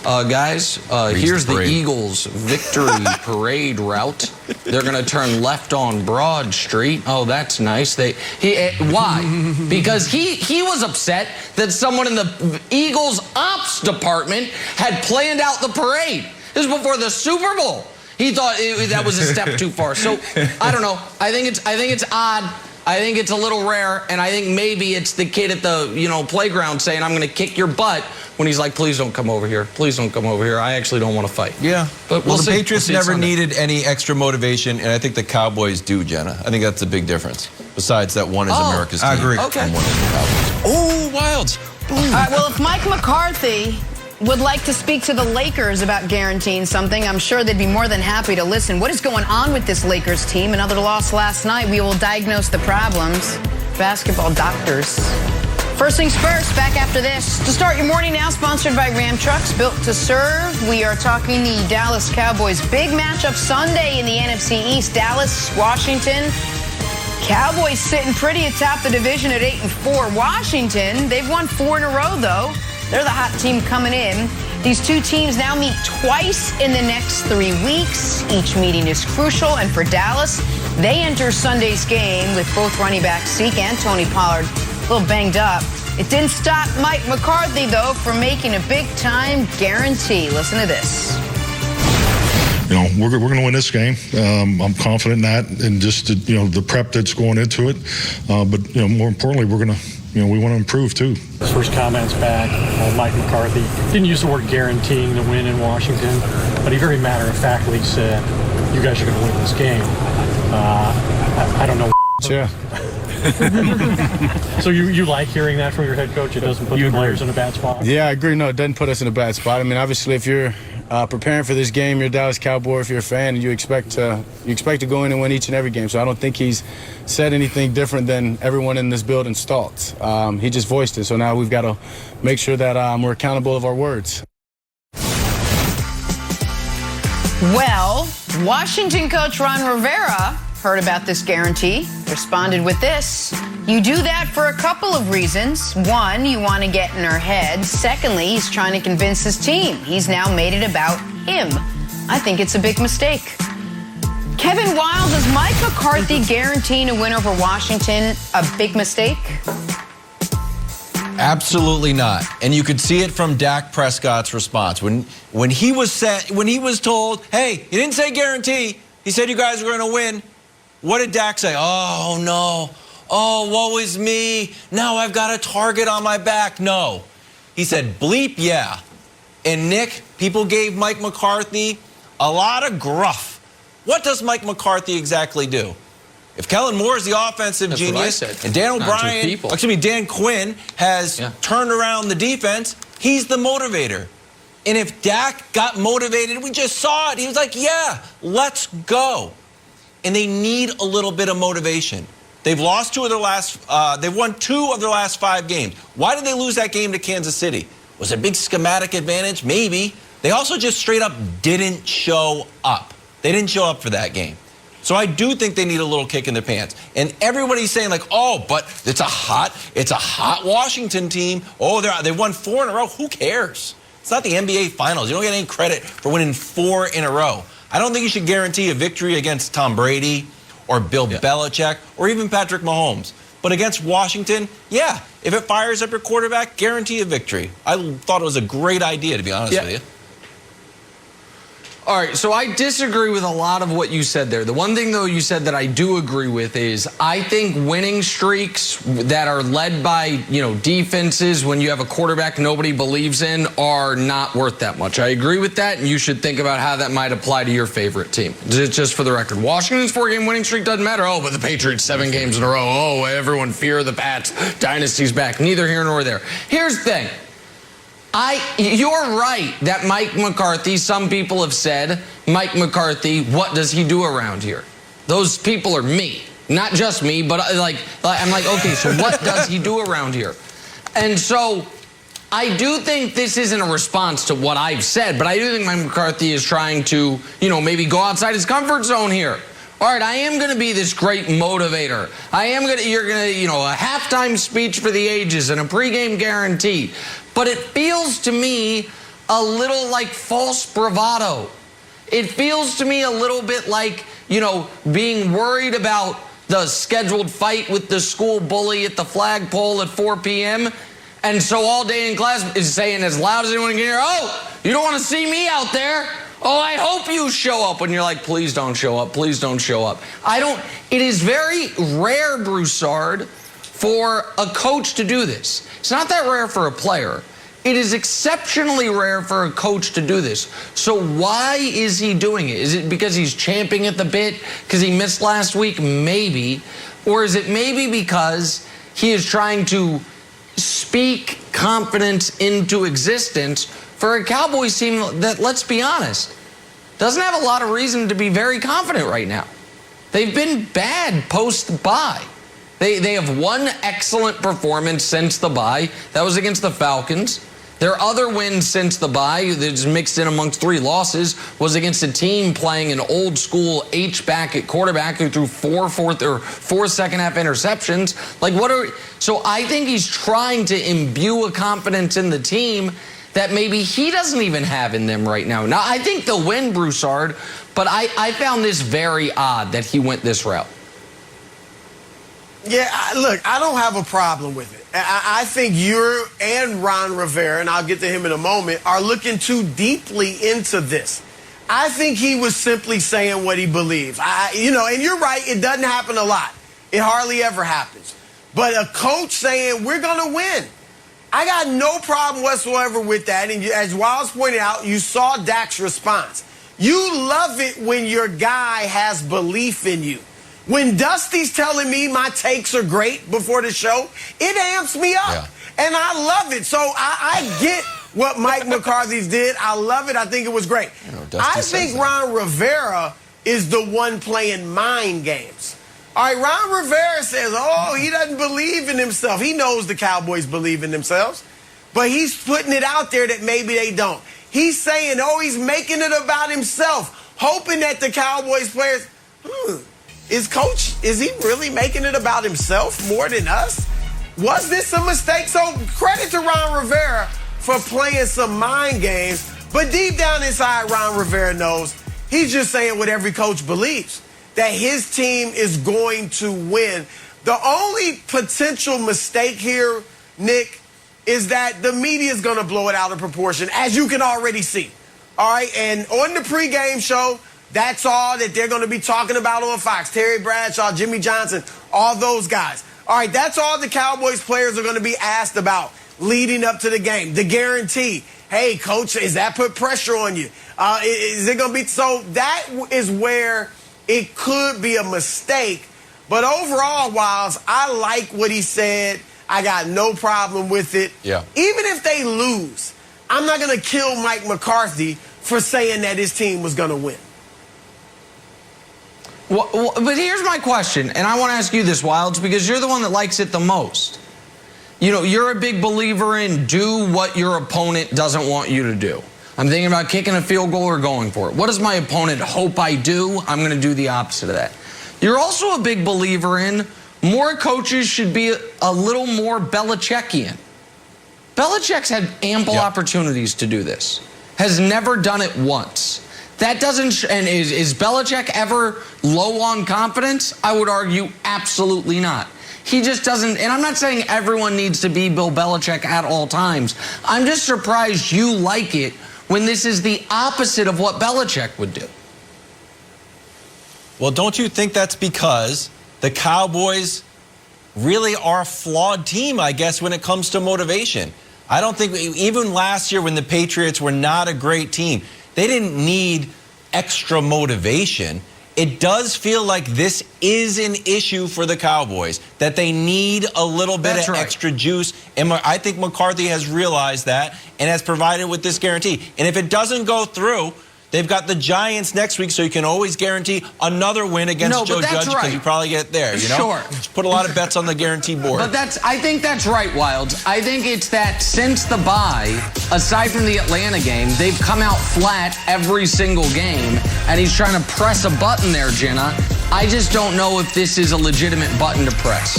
Guys, here's the Eagles victory parade route. They're going to turn left on Broad Street. Oh, that's nice. Why? Because he was upset that someone in the Eagles ops department had planned out the parade. This is before the Super Bowl. He thought that was a step too far. So I don't know. I think it's odd. I think it's a little rare, and I think maybe it's the kid at the playground saying, "I'm going to kick your butt," when he's like, "Please don't come over here. Please don't come over here. I actually don't want to fight." Yeah, but the Patriots never needed any extra motivation, and I think the Cowboys do, Jenna. I think that's a big difference. Besides that, one is America's team. I agree. Okay. And one is the Cowboys. Oh, Wilds. All right, well, if Mike McCarthy would like to speak to the Lakers about guaranteeing something, I'm sure they'd be more than happy to listen. What is going on with this Lakers team? Another loss last night. We will diagnose the problems. Basketball doctors. First things first, back after this. To start your morning now, sponsored by Ram Trucks, built to serve. We are talking the Dallas Cowboys. Big matchup Sunday in the NFC East. Dallas, Washington. Cowboys sitting pretty atop the division at 8-4. Washington, they've won 4 in a row, though. They're the hot team coming in. These two teams now meet twice in the next 3 weeks. Each meeting is crucial, and for Dallas, they enter Sunday's game with both running backs Zeke and Tony Pollard a little banged up. It didn't stop Mike McCarthy, though, from making a big-time guarantee. Listen to this. We're going to win this game. I'm confident in that, and just the prep that's going into it. But more importantly, we're going to. We want to improve, too. His first comments back, Mike McCarthy didn't use the word guaranteeing the win in Washington, but he very matter-of-factly said, "You guys are going to win this game." I don't know. Yeah. So you like hearing that from your head coach? It doesn't put the players in a bad spot? Yeah, I agree. No, it doesn't put us in a bad spot. I mean, obviously, if you're preparing for this game, you're a Dallas Cowboy. If you're a fan, you expect to go in and win each and every game. So I don't think he's said anything different than everyone in this building's thoughts. He just voiced it. So now we've got to make sure that we're accountable of our words. Well, Washington coach Ron Rivera heard about this guarantee, responded with this. You do that for a couple of reasons. One, you want to get in our head. Secondly, he's trying to convince his team. He's now made it about him. I think it's a big mistake. Kevin Wild, is Mike McCarthy guaranteeing a win over Washington a big mistake? Absolutely not. And you could see it from Dak Prescott's response. When he was told, "Hey, he didn't say guarantee. He said you guys were going to win." What did Dak say? "Oh, no. Oh, woe is me. Now I've got a target on my back." No. He said, bleep, yeah. And Nick, people gave Mike McCarthy a lot of gruff. What does Mike McCarthy exactly do? If Kellen Moore is the offensive genius and Dan Quinn has turned around the defense, he's the motivator. And if Dak got motivated, we just saw it. He was like, yeah, let's go. And they need a little bit of motivation. They've lost they've won 2 of their last 5 games. Why did they lose that game to Kansas City? Was it a big schematic advantage? Maybe. They also just straight up didn't show up. They didn't show up for that game. So I do think they need a little kick in their pants. And everybody's saying like, "Oh, but it's a hot Washington team. Oh, they won 4 in a row." Who cares? It's not the NBA Finals. You don't get any credit for winning 4 in a row. I don't think you should guarantee a victory against Tom Brady or Bill Belichick or even Patrick Mahomes. But against Washington, yeah, if it fires up your quarterback, guarantee a victory. I thought it was a great idea, to be honest with you. All right, so I disagree with a lot of what you said there. The one thing, though, you said that I do agree with is I think winning streaks that are led by, defenses when you have a quarterback nobody believes in are not worth that much. I agree with that, and you should think about how that might apply to your favorite team. Just for the record, Washington's 4-game winning streak doesn't matter. Oh, but the Patriots 7 games in a row. Oh, everyone fear the Pats. Dynasty's back. Neither here nor there. Here's the thing. You're right that Mike McCarthy, some people have said, Mike McCarthy, what does he do around here? Those people are me. Not just me, but I'm like, okay, so what does he do around here? And so I do think this isn't a response to what I've said, but I do think Mike McCarthy is trying to, maybe go outside his comfort zone here. All right, I am going to be this great motivator. You're going to, a halftime speech for the ages and a pregame guarantee. But it feels to me a little like false bravado. It feels to me a little bit like, being worried about the scheduled fight with the school bully at the flagpole at 4 p.m. And so all day in class is saying as loud as anyone can hear, "Oh, you don't want to see me out there. Oh, I hope you show up. When you're like, please don't show up. Please don't show up. It is very rare, Broussard, for a coach to do this. It's not that rare for a player. It is exceptionally rare for a coach to do this. So why is he doing it? Is it because he's champing at the bit because he missed last week? Maybe. Or is it maybe because he is trying to speak confidence into existence for a Cowboys team that, let's be honest, doesn't have a lot of reason to be very confident right now? They've been bad post-bye. They have one excellent performance since the bye. That was against the Falcons. Their other wins since the bye, that's mixed in amongst 3 losses, was against a team playing an old school H-back at quarterback who threw 4 second-half interceptions. So I think he's trying to imbue a confidence in the team that maybe he doesn't even have in them right now. Now, I think they'll win, Broussard, but I found this very odd that he went this route. Yeah, look, I don't have a problem with it. I think you and Ron Rivera, and I'll get to him in a moment, are looking too deeply into this. I think he was simply saying what he believes. And you're right, it doesn't happen a lot. It hardly ever happens. But a coach saying, we're going to win. I got no problem whatsoever with that. And as Wiles pointed out, you saw Dak's response. You love it when your guy has belief in you. When Dusty's telling me my takes are great before the show, it amps me up. Yeah. And I love it. So I get what Mike McCarthy's did. I love it. I think it was great. I think Ron Rivera is the one playing mind games. All right, Ron Rivera says, he doesn't believe in himself. He knows the Cowboys believe in themselves. But he's putting it out there that maybe they don't. He's saying, he's making it about himself, hoping that the Cowboys players, is he really making it about himself more than us? Was this a mistake? So credit to Ron Rivera for playing some mind games. But deep down inside, Ron Rivera knows he's just saying what every coach believes, that his team is going to win. The only potential mistake here, Nick, is that the media is going to blow it out of proportion, as you can already see. All right, and on the pregame show, that's all that they're going to be talking about on Fox. Terry Bradshaw, Jimmy Johnson, all those guys. All right, that's all the Cowboys players are going to be asked about leading up to the game. The guarantee. Hey, coach, is that put pressure on you? Is it going to be? So that is where it could be a mistake. But overall, Wiles, I like what he said. I got no problem with it. Yeah. Even if they lose, I'm not going to kill Mike McCarthy for saying that his team was going to win. Well, but here's my question, and I want to ask you this, Wilds, because you're the one that likes it the most. You're a big believer in do what your opponent doesn't want you to do. I'm thinking about kicking a field goal or going for it. What does my opponent hope I do? I'm going to do the opposite of that. You're also a big believer in more coaches should be a little more Belichickian. Belichick's had ample opportunities to do this. Has never done it once. That doesn't, and is Belichick ever low on confidence? I would argue absolutely not. He just doesn't, and I'm not saying everyone needs to be Bill Belichick at all times. I'm just surprised you like it when this is the opposite of what Belichick would do. Well, don't you think that's because the Cowboys really are a flawed team, I guess, when it comes to motivation? I don't think, even last year when the Patriots were not a great team, they didn't need extra motivation. It does feel like this is an issue for the Cowboys, that they need a little bit of extra juice. And I think McCarthy has realized that and has provided with this guarantee. And if it doesn't go through, they've got the Giants next week, so you can always guarantee another win against Joe Judge because you probably get there. Sure. Just put a lot of bets on the guarantee board. But I think that's right, Wilds. I think it's that since the bye, aside from the Atlanta game, they've come out flat every single game, and he's trying to press a button there, Jenna. I just don't know if this is a legitimate button to press.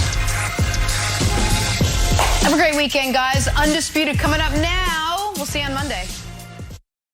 Have a great weekend, guys. Undisputed coming up now. We'll see you on Monday.